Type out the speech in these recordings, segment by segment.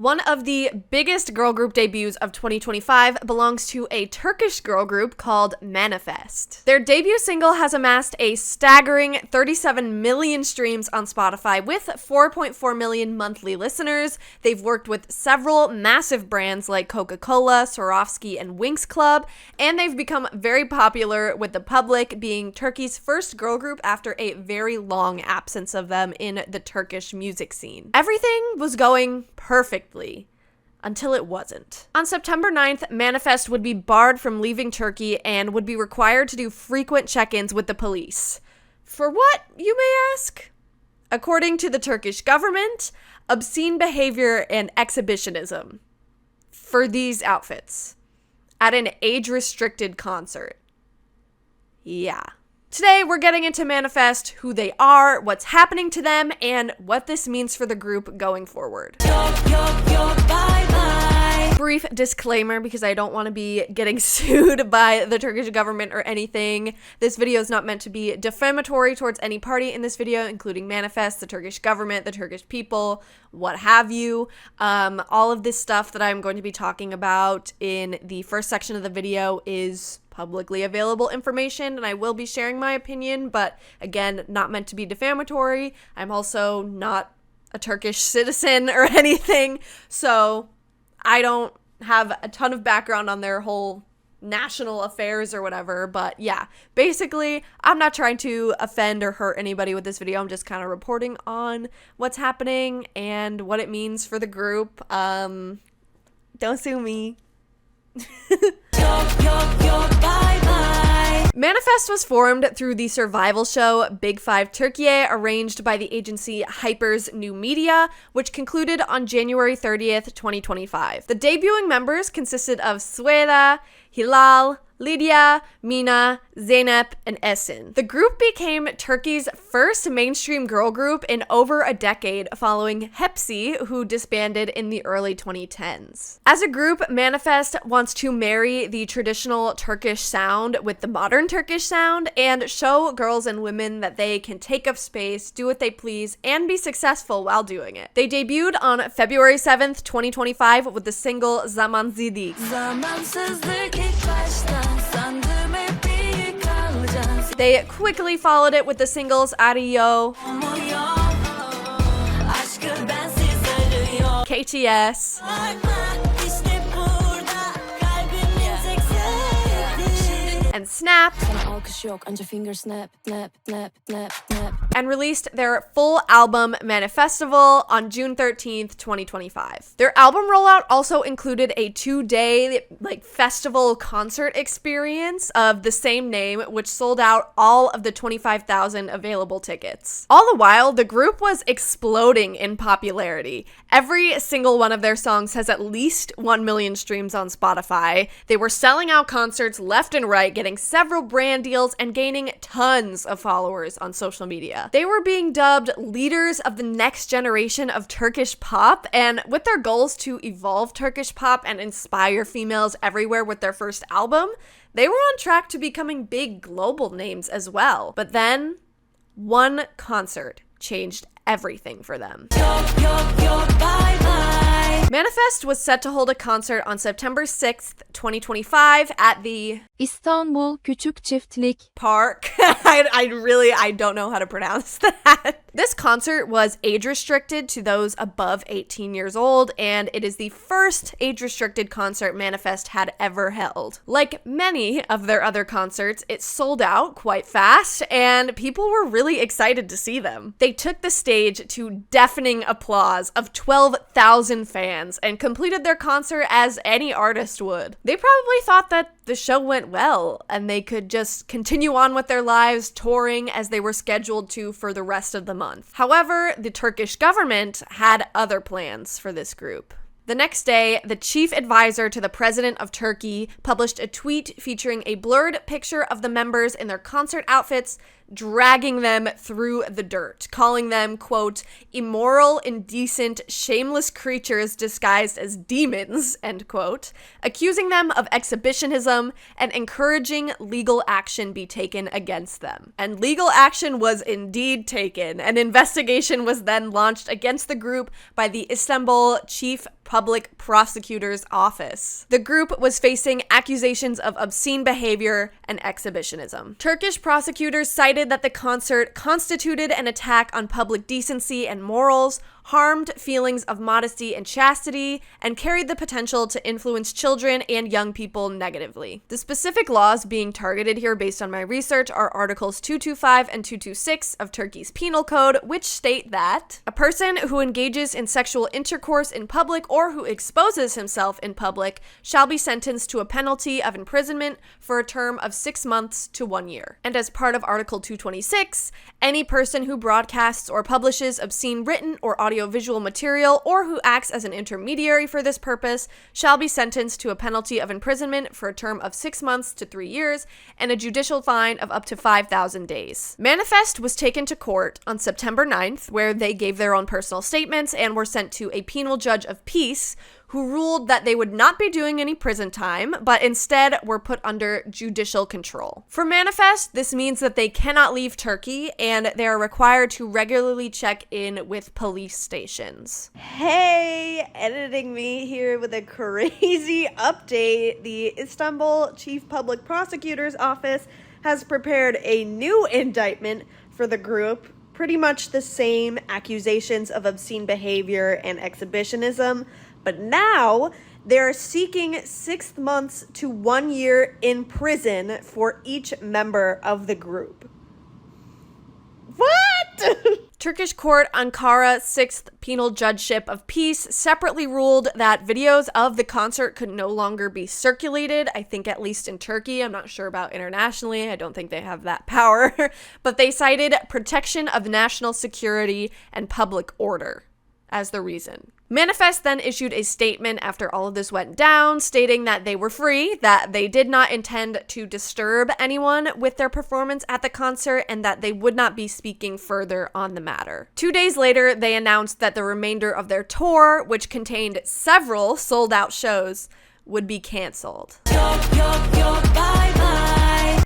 One of the biggest girl group debuts of 2025 belongs to a Turkish girl group called Manifest. Their debut single has amassed a staggering 37 million streams on Spotify with 4.4 million monthly listeners. They've worked with several massive brands like Coca-Cola, Swarovski, and Winx Club, and they've become very popular with the public, being Turkey's first girl group after a very long absence of them in the Turkish music scene. Everything was going perfectly until it wasn't. On September 9th, Manifest would be barred from leaving Turkey and would be required to do frequent check-ins with the police. For what, you may ask? According to the Turkish government, obscene behavior and exhibitionism for these outfits at an age-restricted concert. Yeah. Today, we're getting into Manifest, who they are, what's happening to them, and what this means for the group going forward. Brief disclaimer, because I don't want to be getting sued by the Turkish government or anything. This video is not meant to be defamatory towards any party in this video, including Manifest, the Turkish government, the Turkish people, what have you. All of this stuff that I'm going to be talking about in the first section of the video is publicly available information, and I will be sharing my opinion, but again, not meant to be defamatory. I'm also not a Turkish citizen or anything, so I don't have a ton of background on their whole national affairs or whatever, but yeah, basically, I'm not trying to offend or hurt anybody with this video. I'm just kind of reporting on what's happening and what it means for the group. Don't sue me. Manifest was formed through the survival show Big Five Türkiye, arranged by the agency Hyper's New Media, which concluded on January 30th, 2025. The debuting members consisted of Sueda, Hilal, Lydia, Mina, Zeynep, and Esin. The group became Turkey's first mainstream girl group in over a decade, following Hepsi, who disbanded in the early 2010s. As a group, Manifest wants to marry the traditional Turkish sound with the modern Turkish sound and show girls and women that they can take up space, do what they please, and be successful while doing it. They debuted on February 7th, 2025 with the single Zamansızlık. They quickly followed it with the singles Arıyor, KTS, and Snap, and released their full album Manifestival on June 13th, 2025. Their album rollout also included a 2-day festival concert experience of the same name, which sold out all of the 25,000 available tickets. All the while, the group was exploding in popularity. Every single one of their songs has at least 1 million streams on Spotify. They were selling out concerts left and right, getting several brand deals, and gaining tons of followers on social media. They were being dubbed leaders of the next generation of Turkish pop, and with their goals to evolve Turkish pop and inspire females everywhere with their first album, they were on track to becoming big global names as well. But then, one concert changed everything for them. Manifest was set to hold a concert on September 6th, 2025 at the İstanbul Küçük Çiftlik Park. I don't know how to pronounce that. This concert was age-restricted to those above 18 years old, and it is the first age-restricted concert Manifest had ever held. Like many of their other concerts, it sold out quite fast, and people were really excited to see them. They took the stage to deafening applause of 12,000 fans and completed their concert as any artist would. They probably thought that the show went well and they could just continue on with their lives touring as they were scheduled to for the rest of the month. However, the Turkish government had other plans for this group. The next day, the chief advisor to the president of Turkey published a tweet featuring a blurred picture of the members in their concert outfits, dragging them through the dirt, calling them, quote, immoral, indecent, shameless creatures disguised as demons, end quote, accusing them of exhibitionism and encouraging legal action be taken against them. And legal action was indeed taken. An investigation was then launched against the group by the Istanbul Chief Public Prosecutor's Office. The group was facing accusations of obscene behavior and exhibitionism. Turkish prosecutors cited that the concert constituted an attack on public decency and morals, harmed feelings of modesty and chastity, and carried the potential to influence children and young people negatively. The specific laws being targeted here based on my research are Articles 225 and 226 of Turkey's Penal Code, which state that a person who engages in sexual intercourse in public or who exposes himself in public shall be sentenced to a penalty of imprisonment for a term of 6 months to 1 year. And as part of Article 226, any person who broadcasts or publishes obscene written or audiovisual material or who acts as an intermediary for this purpose shall be sentenced to a penalty of imprisonment for a term of 6 months to 3 years and a judicial fine of up to 5,000 days. Manifest was taken to court on September 9th, where they gave their own personal statements and were sent to a penal judge of peace who ruled that they would not be doing any prison time, but instead were put under judicial control. For Manifest, this means that they cannot leave Turkey and they are required to regularly check in with police stations. Hey, editing me here with a crazy update. The Istanbul Chief Public Prosecutor's Office has prepared a new indictment for the group. Pretty much the same accusations of obscene behavior and exhibitionism, but now they're seeking 6 months to 1 year in prison for each member of the group. What? Turkish court Ankara 6th Penal Judgeship of Peace separately ruled that videos of the concert could no longer be circulated, I think at least in Turkey. I'm not sure about internationally. I don't think they have that power. But they cited protection of national security and public order as the reason. Manifest then issued a statement after all of this went down, stating that they were free, that they did not intend to disturb anyone with their performance at the concert, and that they would not be speaking further on the matter. 2 days later, they announced that the remainder of their tour, which contained several sold-out shows, would be canceled.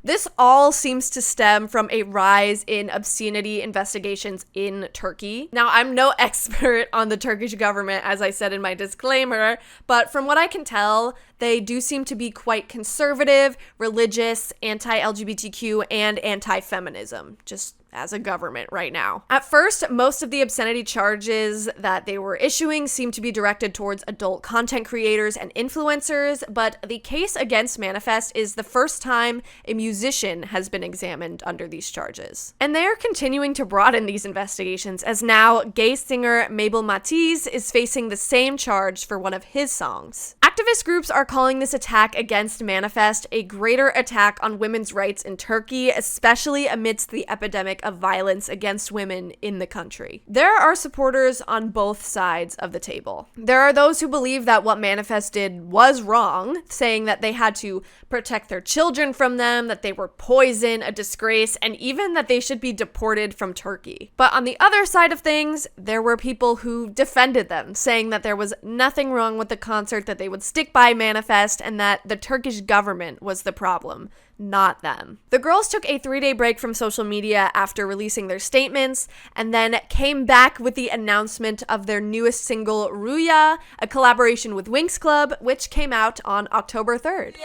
This all seems to stem from a rise in obscenity investigations in Turkey. Now, I'm no expert on the Turkish government, as I said in my disclaimer, but from what I can tell, they do seem to be quite conservative, religious, anti-LGBTQ, and anti-feminism, just as a government right now. At first, most of the obscenity charges that they were issuing seemed to be directed towards adult content creators and influencers, but the case against Manifest is the first time a musician has been examined under these charges. And they are continuing to broaden these investigations, as now gay singer Mabel Matiz is facing the same charge for one of his songs. Activist groups are calling this attack against Manifest a greater attack on women's rights in Turkey, especially amidst the epidemic of violence against women in the country. There are supporters on both sides of the table. There are those who believe that what Manifest did was wrong, saying that they had to protect their children from them, that they were poison, a disgrace, and even that they should be deported from Turkey. But on the other side of things, there were people who defended them, saying that there was nothing wrong with the concert, that they would stick by Manifest, and that the Turkish government was the problem, not them. The girls took a 3-day break from social media after releasing their statements, and then came back with the announcement of their newest single, Rüya, a collaboration with Winx Club, which came out on October 3rd.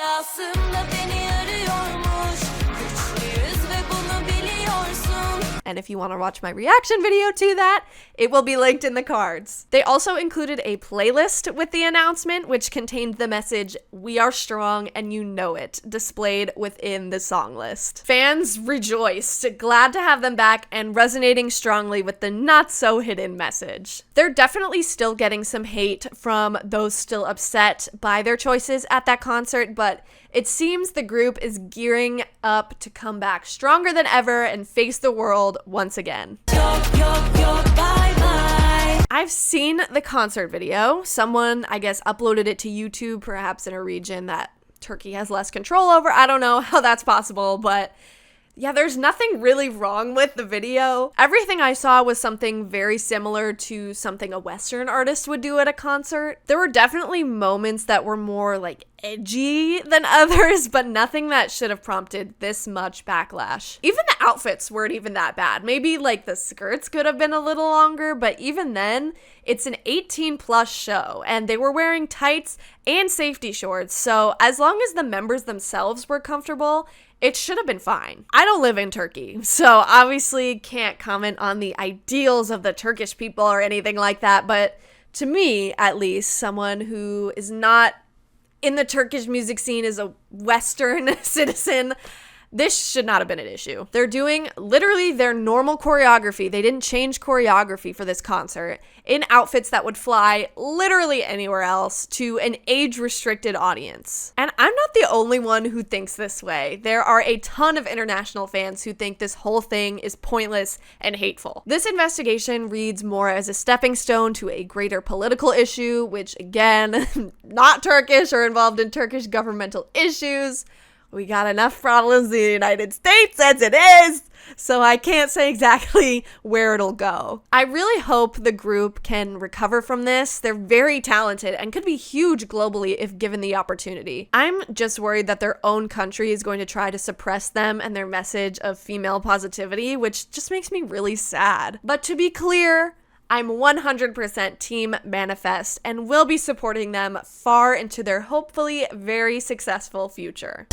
And if you want to watch my reaction video to that, it will be linked in the cards. They also included a playlist with the announcement, which contained the message, "We are strong and you know it," displayed within the song list. Fans rejoiced, glad to have them back and resonating strongly with the not-so-hidden message. They're definitely still getting some hate from those still upset by their choices at that concert, but it seems the group is gearing up to come back stronger than ever and face the world once again. I've seen the concert video. Someone, I guess, uploaded it to YouTube, perhaps in a region that Turkey has less control over. I don't know how that's possible, but Yeah, there's nothing really wrong with the video. Everything I saw was something very similar to something a Western artist would do at a concert. There were definitely moments that were more like edgy than others, but nothing that should have prompted this much backlash. Even the outfits weren't even that bad. Maybe like the skirts could have been a little longer, but even then, it's an 18+ show, and they were wearing tights and safety shorts, so as long as the members themselves were comfortable, it should have been fine. I don't live in Turkey, so obviously can't comment on the ideals of the Turkish people or anything like that, but to me, at least, someone who is not in the Turkish music scene is a Western citizen, this should not have been an issue. They're doing literally their normal choreography. They didn't change choreography for this concert in outfits that would fly literally anywhere else to an age-restricted audience. And I'm not the only one who thinks this way. There are a ton of international fans who think this whole thing is pointless and hateful. This investigation reads more as a stepping stone to a greater political issue, which again, not Turkish or involved in Turkish governmental issues. We got enough problems in the United States as it is, so I can't say exactly where it'll go. I really hope the group can recover from this. They're very talented and could be huge globally if given the opportunity. I'm just worried that their own country is going to try to suppress them and their message of female positivity, which just makes me really sad. But to be clear, I'm 100% Team Manifest and will be supporting them far into their hopefully very successful future.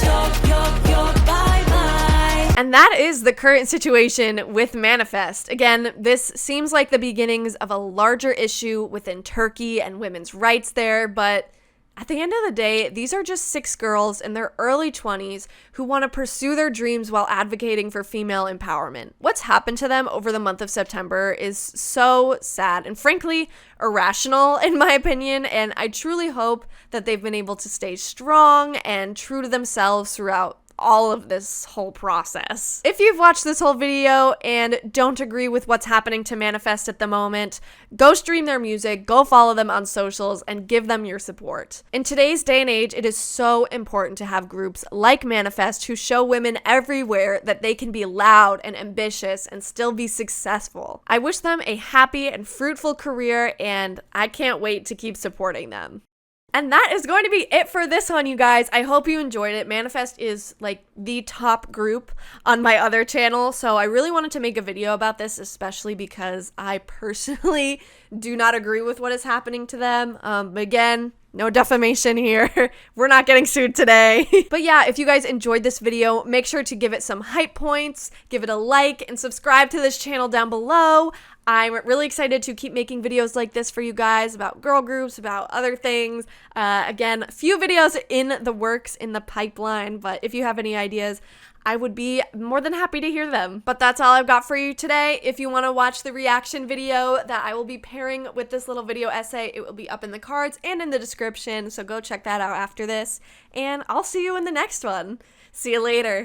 And that is the current situation with Manifest. Again, this seems like the beginnings of a larger issue within Turkey and women's rights there, but at the end of the day, these are just 6 girls in their early 20s who want to pursue their dreams while advocating for female empowerment. What's happened to them over the month of September is so sad and frankly irrational in my opinion, and I truly hope that they've been able to stay strong and true to themselves throughout all of this whole process. If you've watched this whole video and don't agree with what's happening to Manifest at the moment, go stream their music, go follow them on socials, and give them your support. In today's day and age, it is so important to have groups like Manifest who show women everywhere that they can be loud and ambitious and still be successful. I wish them a happy and fruitful career, and I can't wait to keep supporting them. And that is going to be it for this one, you guys. I hope you enjoyed it. Manifest is like the top group on my other channel, so I really wanted to make a video about this, especially because I personally do not agree with what is happening to them. Again, no defamation here. We're not getting sued today. But yeah, if you guys enjoyed this video, make sure to give it some hype points, give it a like, and subscribe to this channel down below. I'm really excited to keep making videos like this for you guys about girl groups, about other things. Again, a few videos in the works, in the pipeline, but if you have any ideas, I would be more than happy to hear them. But that's all I've got for you today. If you want to watch the reaction video that I will be pairing with this little video essay, it will be up in the cards and in the description, so go check that out after this. And I'll see you in the next one. See you later.